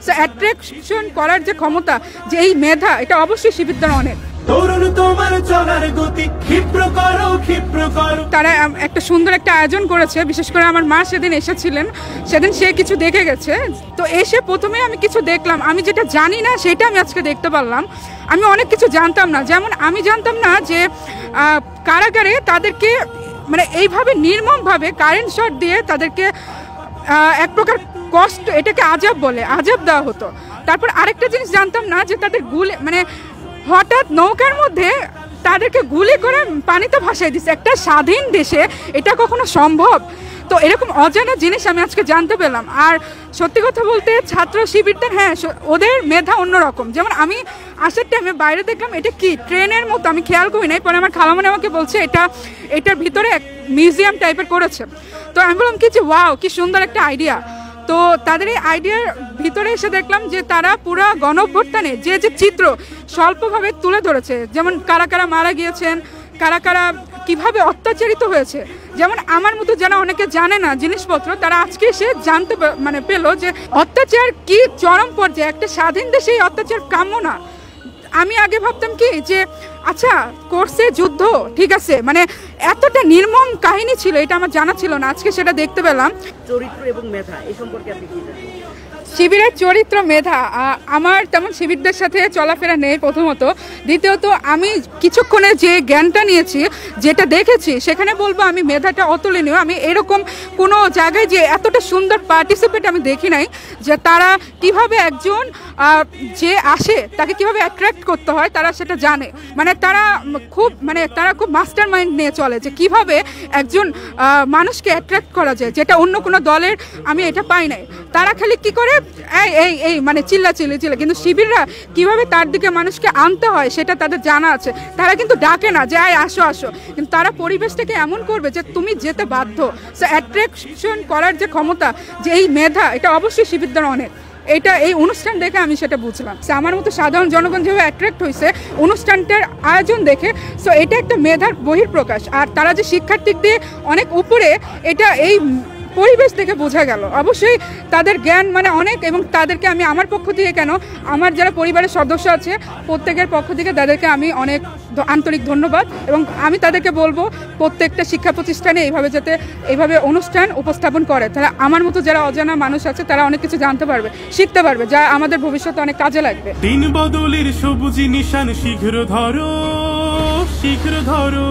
So attraction করার যে ক্ষমতা, যে এই মেধা, এটা অবশ্যই শিবিরদের অনেক। তারা একটা সুন্দর একটা আয়োজন করেছে, বিশেষ করে আমার মা সেদিন এসেছিলেন, সেদিন সে কিছু দেখে গেছে। তো এসে প্রথমে আমি কিছু দেখলাম, আমি যেটা জানি না সেটা আমি আজকে দেখতে পারলাম। আমি অনেক কিছু জানতাম না, যেমন আমি জানতাম না যে কারাগারে তাদেরকে মানে এইভাবে নির্মমভাবে কারেন্ট শট দিয়ে তাদেরকে এক প্রকার কষ্ট, এটাকে আজাব বলে, আজাব দেওয়া হতো। তারপর আরেকটা জিনিস জানতাম না যে তাদের গুলি মানে হঠাৎ নৌকার মধ্যে তাদেরকে গুলি করে পানিতে ভাসাই দিচ্ছে। একটা স্বাধীন দেশে এটা কখনো সম্ভব? তো এরকম অজানা জিনিস আমি আজকে জানতে পেলাম। আর সত্যি কথা বলতে ছাত্র শিবিরদের, হ্যাঁ ওদের মেধা অন্যরকম। যেমন আমি আসার টাইমে বাইরে দেখলাম এটা কি ট্রেনের মতো, আমি খেয়াল করি নাই, পরে আমার খালামণি আমাকে বলছে এটার ভিতরে মিউজিয়াম টাইপের করেছে। তো আমি বললাম কি যে ওয়াও, কি সুন্দর একটা আইডিয়া। তো তাদের এই আইডিয়ার ভিতরে এসে দেখলাম যে তারা পুরো গণঅভ্যুত্থানে যে যে চিত্র স্বল্পভাবে তুলে ধরেছে, যেমন কারা কারা মারা গিয়েছেন, কারা কারা কিভাবে অত্যাচারিত হয়েছে। যেমন আমার মতো যারা অনেকে জানে না জিনিসপত্র, তারা আজকে এসে জানতে মানে পেলো যে অত্যাচার কি চরম পর্যায়ে, একটা স্বাধীন দেশে এই অত্যাচার কাম্য না। আমি আগে ভাবতাম কি যে আচ্ছা করছে যুদ্ধ, ঠিক আছে, মানে এতটা নির্মম কাহিনী ছিল এটা আমার জানা ছিল না, আজকে সেটা দেখতে পেলাম। চরিত্র এবং মেধা এই সম্পর্কে আপনি কি জানেন? শিবিরের চরিত্র মেধা, আমার তেমন শিবিরদের সাথে চলাফেরা নেই প্রথমত। দ্বিতীয়ত আমি কিছুক্ষণে যে জ্ঞানটা নিয়েছি, যেটা দেখেছি, সেখানে বলবো আমি মেধাটা অতুলনীয়। আমি এরকম কোনো জায়গায় যে এতটা সুন্দর পার্টিসিপেট আমি দেখি নাই, যে তারা কিভাবে একজন যে আসে তাকে কিভাবে অ্যাট্রাক্ট করতে হয় তারা সেটা জানে। মানে তারা খুব মাস্টার মাইন্ড নিয়ে চলে যে কিভাবে একজন মানুষকে অ্যাট্রাক্ট করা যায়, যেটা অন্য কোনো দলের আমি এটা পাই নাই। তারা খালি কি করে এই মানে চিল্লা, কিন্তু শিবিররা কিভাবে তার দিকে মানুষকে আনতে হয় সেটা তাদের জানা আছে। তারা কিন্তু ডাকে না যে আসো আসো, কিন্তু তারা পরিবেশটাকে এমন করবে যে তুমি যেতে বাধ্য। সো অ্যাট্রাকশন করার যে ক্ষমতা, যে এই মেধা, এটা অবশ্যই শিবিরদের অনেক। এটা এই অনুষ্ঠান দেখে আমি সেটা বুঝলাম। আমার মতো সাধারণ জনগণ যেভাবে অ্যাট্রাক্ট হয়েছে অনুষ্ঠানটার আয়োজন দেখে, সো এটা একটা মেধার বহিঃপ্রকাশ। আর তারা যে শিক্ষার্থীর দিয়ে অনেক উপরে, এটা এই পরিবেশ থেকে বোঝা গেল। অবশ্যই তাদের জ্ঞান মানে অনেক, এবং তাদেরকে আমি আমার পক্ষ থেকে কেন, আমার যারা পরিবারের সদস্য আছে প্রত্যেকের পক্ষ থেকে তাদেরকে আমি অনেক আন্তরিক ধন্যবাদ। এবং আমি তাদেরকে বলবো প্রত্যেকটা শিক্ষা প্রতিষ্ঠানে এইভাবে অনুষ্ঠান উপস্থাপন করে, তাহলে আমার মতো যারা অজানা মানুষ আছে তারা অনেক কিছু জানতে পারবে, শিখতে পারবে, যা আমাদের ভবিষ্যতে অনেক কাজে লাগবে। দিন বদলের সবুজ নিশান শীঘ্র ধরো, শীঘ্র ধরো।